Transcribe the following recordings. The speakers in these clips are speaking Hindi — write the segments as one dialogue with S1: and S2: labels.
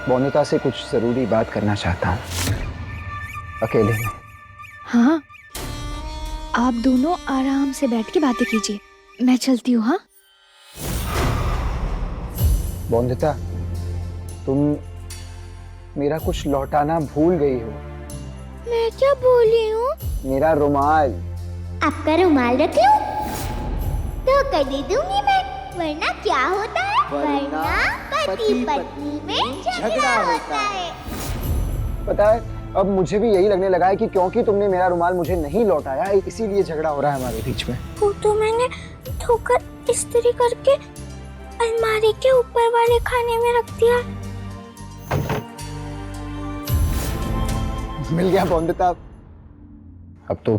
S1: बोनिता से कुछ जरूरी बात करना चाहता हूँ, अकेले में।
S2: हाँ, आप दोनों आराम से बैठ के बातें कीजिए, मैं चलती हूँ। हाँ
S1: बोनिता, तुम मेरा कुछ लौटाना भूल गई हो।
S2: मैं क्या बोली हूँ?
S1: मेरा रुमाल।
S3: आपका रुमाल रख लूं? तो कर दे दूंगी मैं, वरना क्या होता है? वरना पति पत्नी में झगड़ा होता है।
S1: पता है, अब मुझे भी यही लगने लगा है कि क्योंकि तुमने मेरा रुमाल मुझे नहीं लौटाया, इसीलिए झगड़ा हो रहा है हमारे बीच में।
S3: वो तो मैंने धोकर इस्त्री करके अलमारी के ऊपर वाले खाने में रख दिया।
S1: मिल गया बोनिता, अब तो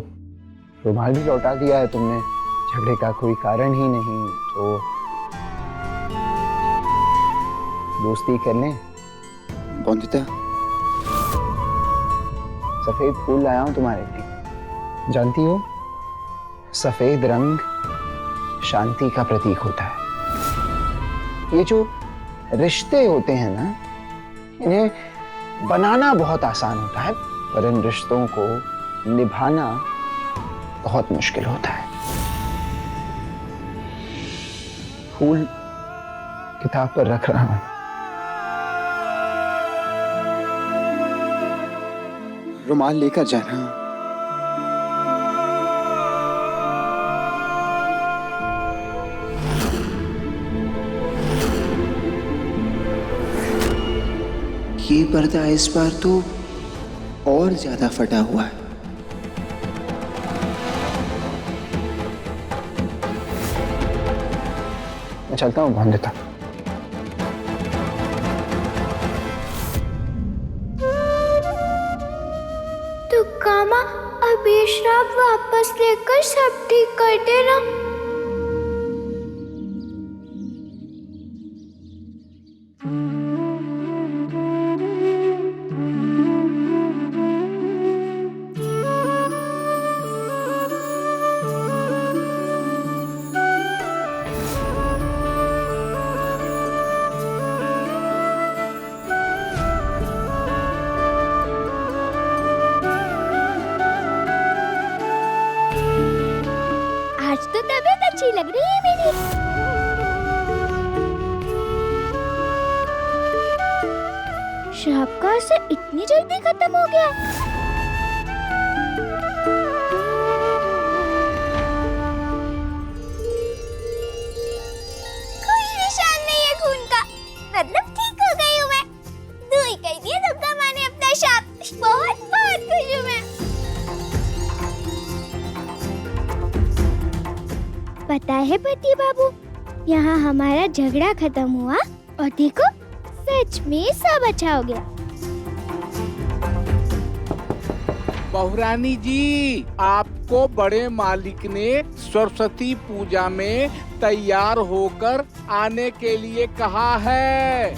S1: रुमाल भी लौटा दिया है तुमने। झगड़े का कोई कारण ही नहीं, तो दोस्ती कर लें। बोनिता, सफेद फूल लाया हूं तुम्हारे लिए। जानती हो, सफेद रंग शांति का प्रतीक होता है। ये जो रिश्ते होते हैं ना, इन्हें बनाना बहुत आसान होता है, पर इन रिश्तों को निभाना बहुत मुश्किल होता है। फूल किताब पर रख रहा हूं। रुमाल लेकर जाना। ये पर्दा इस बार तो और ज्यादा फटा हुआ है। मैं चलता हूँ बोनिता।
S3: तो कामा, अब ये श्राप वापस लेकर सब ठीक कर देना। आज तो तबीयत अच्छी लग रही है मेरी। श्राप का असर इतनी जल्दी खत्म हो गया। कोई निशान नहीं है खून का, मतलब ठीक हो गई हूँ मैं। तू ही कह दिया दुर्गा माँ ने अपना श्राप। बहुत बहुत खुश हूँ मैं। पता है पति बाबू, यहाँ हमारा झगड़ा खत्म हुआ और देखो सच में सब अच्छा हो गया।
S4: बहुरानी जी, आपको बड़े मालिक ने सरस्वती पूजा में तैयार होकर आने के लिए कहा है।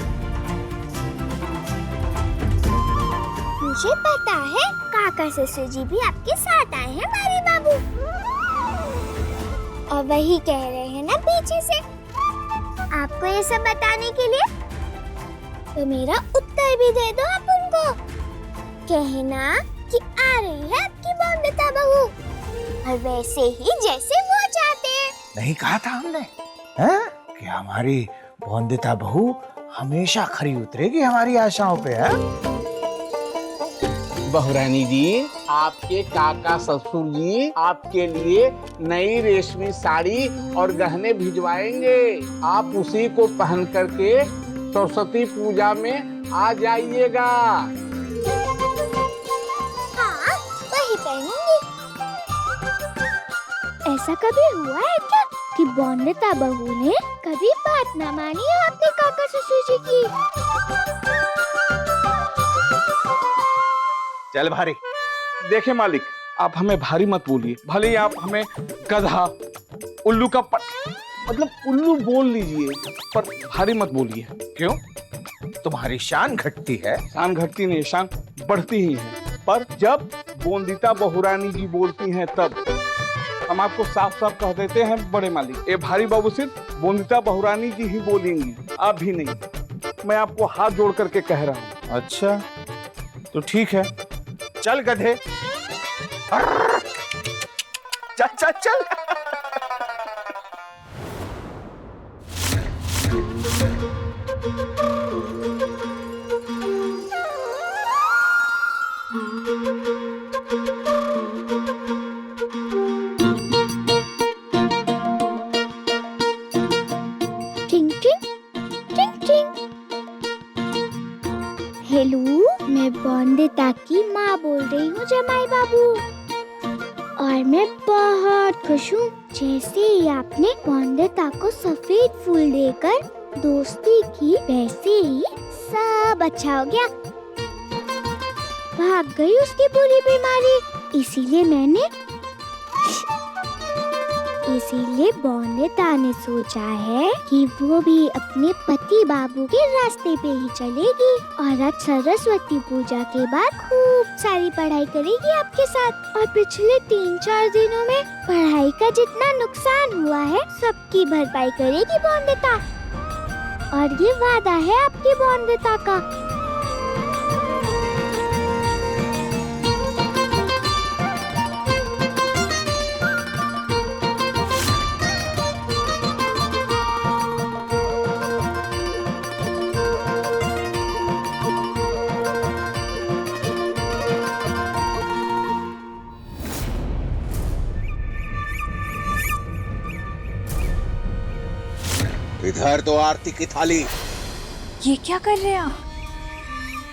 S3: मुझे पता है, काका ससुर जी भी आपके साथ आए हैं मारी बाबू, और वही कह रहे हैं ना पीछे से आपको ये सब बताने के लिए। तो मेरा उत्तर भी दे दो आप उनको, कहना कि आ रही है आपकी बोनिता बहू, और वैसे ही जैसे वो चाहते हैं।
S5: नहीं कहा था हमने हैं कि हमारी बोनिता बहू हमेशा खरी उतरेगी हमारी आशाओं पे, है?
S4: बहुरानी जी, आपके काका ससुर जी आपके लिए नई रेशमी साड़ी और गहने भिजवाएंगे। आप उसी को पहन करके सरस्वती पूजा में आ जाइएगा।
S3: हाँ, वही पहनूंगी। ऐसा कभी हुआ है क्या कि बोनिता बहू ने कभी बात ना मानी है आपके काका ससुर जी की?
S5: चल भारी।
S4: देखे मालिक, आप हमें भारी मत बोलिए, भले ही आप हमें गधा, उल्लू का मतलब उल्लू बोल लीजिए, पर भारी मत बोलिए।
S5: क्यों? तुम्हारी शान घटती है।
S4: शान घटती नहीं, शान बढ़ती ही है। पर जब बोनिता बहुरानी जी बोलती हैं तब हम आपको साफ साफ कह देते हैं बड़े मालिक, ये भारी बाबू सिर्फ बोनिता बहुरानी जी ही बोलेंगी, आप भी नहीं। मैं आपको हाथ जोड़ करके कह रहा हूँ।
S5: अच्छा तो ठीक है, चल गधे, चल चल चल।
S3: टिंग टिंग टिंग टिंग। हेलो, मैं बॉन्दिता की माँ बोल रही हूँ जमाई बाबू, और मैं बहुत खुश हूँ। जैसे ही आपने बॉन्दिता को सफेद फूल देकर दोस्ती की, वैसे ही सब अच्छा हो गया। भाग गई उसकी बुरी बीमारी। इसीलिए बॉन्दिता ने सोचा है कि वो भी अपने पति बाबू के रास्ते पे ही चलेगी, और आज सरस्वती पूजा के बाद खूब सारी पढ़ाई करेगी आपके साथ। और पिछले 3-4 दिनों में पढ़ाई का जितना नुकसान हुआ है, सबकी भरपाई करेगी बॉन्दिता। और ये वादा है आपकी बॉन्दिता का।
S5: इधर तो आरती की थाली।
S2: ये क्या कर रहे हैं आप?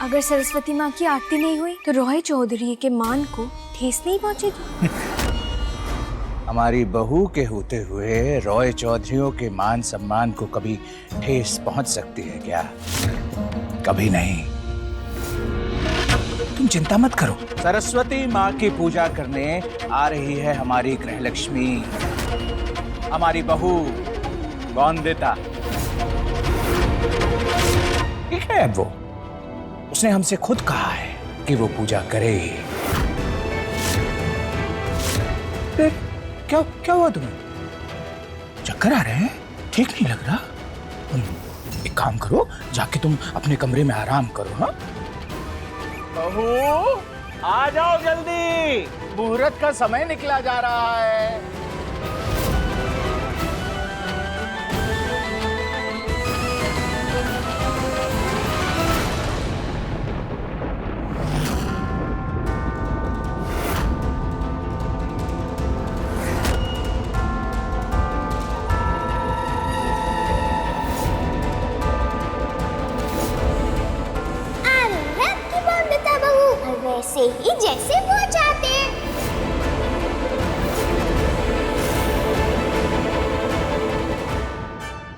S2: अगर सरस्वती माँ की आरती नहीं हुई तो रॉय चौधरी के मान को ठेस नहीं पहुंचेगी।
S5: हमारी बहू के होते हुए रॉय चौधरियों के मान सम्मान को कभी ठेस पहुंच सकती है क्या? कभी नहीं। तुम चिंता मत करो, सरस्वती माँ की पूजा करने आ रही है हमारी गृहलक्ष्मी, हमारी बहू बॉन्दिता। ठीक है, वो उसने हमसे खुद कहा है कि वो पूजा करेगी। फिर क्या हुआ तुम्हें? चक्कर आ रहे हैं? ठीक नहीं लग रहा? तुम एक काम करो, जाके तुम अपने कमरे में आराम करो। हाँ बहू, आ जाओ जल्दी, मुहूर्त का समय निकला जा रहा है।
S3: वैसे ही जैसे वो चाहते हैं।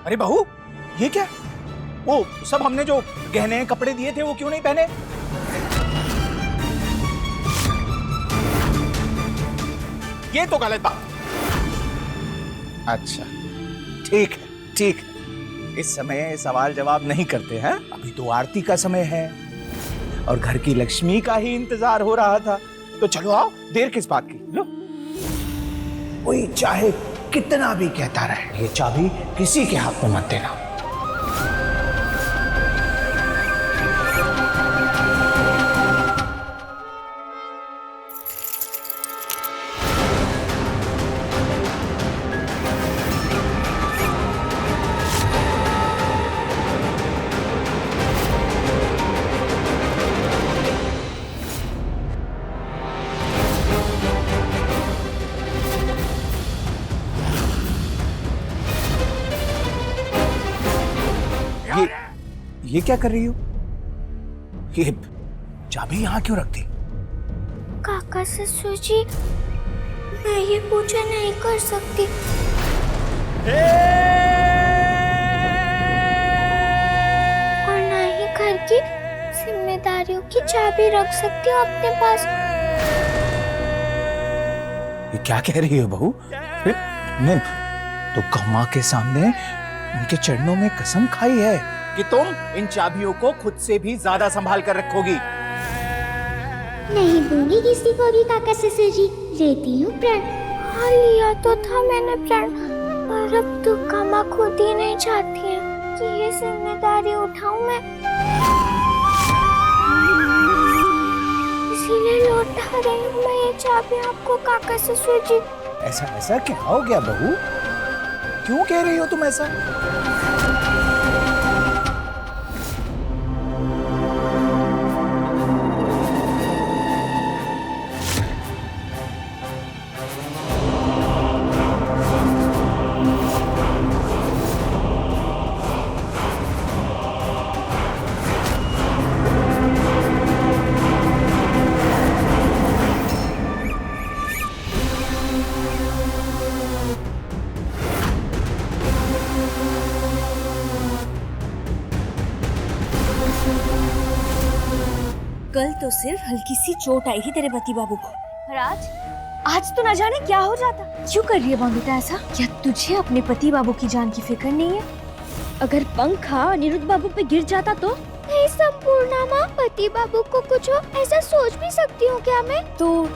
S5: अरे बहू, ये क्या? वो सब हमने जो गहने कपड़े दिए थे वो क्यों नहीं पहने? ये तो गलत बात। अच्छा ठीक है, ठीक है, इस समय सवाल जवाब नहीं करते हैं। अभी तो आरती का समय है और घर की लक्ष्मी का ही इंतजार हो रहा था। तो चलो आओ, देर किस बात की। लो, कोई चाहे कितना भी कहता रहे, ये चाबी किसी के हाथ में मत देना। ये क्या कर रही हो? ये चाबी यहाँ क्यों रख दी?
S3: काका ससुर जी, मैं ये पूजा नहीं कर सकती। और ना ही घर की जिम्मेदारियों की चाबी रख सकती हूँ अपने पास।
S5: ये क्या कह रही हो बहू? नहीं, तो गम्मा के सामने उनके चरणों में कसम खाई है कि तुम इन चाबियों को खुद से भी ज्यादा संभाल कर रखोगी।
S3: नहीं दूंगी किसी को भी काका ससुर जी, लेती हूँ प्रण। हाँ, लिया तो था मैंने प्रण, पर अब तो कामा खुद ही नहीं चाहती है कि ये जिम्मेदारी उठाऊं मैं, इसीलिए लौटा रही हूँ मैं ये चाबी आपको काका ससुर जी।
S5: ऐसा ऐसा क्या हो गया बहू? क्यों कह रही हो तुम ऐसा?
S2: कल तो सिर्फ हल्की सी चोट आई थी तेरे पति बाबू को, और आज तो न जाने क्या हो जाता। क्यों कर रही है बंबिता ऐसा? क्या तुझे अपने पति बाबू की जान की फिक्र नहीं है? अगर पंखा अनिरुद्ध बाबू पे गिर जाता तो?
S3: नहीं संपूर्णा माँ, पति बाबू को कुछ हो ऐसा सोच भी सकती हूँ क्या मैं?
S2: तो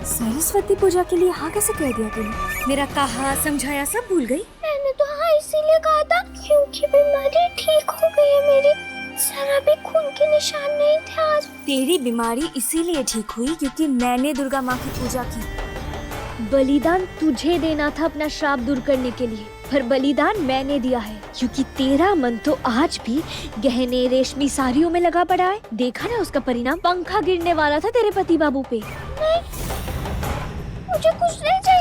S2: सरस्वती पूजा के लिए हाँ कैसे कह दिया तूने? मेरा कहा समझाया सब भूल गई?
S3: मैंने तो हाँ इसीलिए कहा था क्योंकि बीमारी ठीक हो गई है मेरी, जरा भी खून के निशान नहीं थे आज।
S2: तेरी बीमारी इसीलिए ठीक हुई क्योंकि मैंने दुर्गा माँ की पूजा की। बलिदान तुझे देना था अपना श्राप दूर करने के लिए, पर बलिदान मैंने दिया है क्योंकि तेरा मन तो आज भी गहने रेशमी साड़ियों में लगा पड़ा है। देखा ना उसका परिणाम, पंखा गिरने वाला था तेरे पति बाबू पे।
S3: नहीं, मुझे कुछ नहीं चाहिए।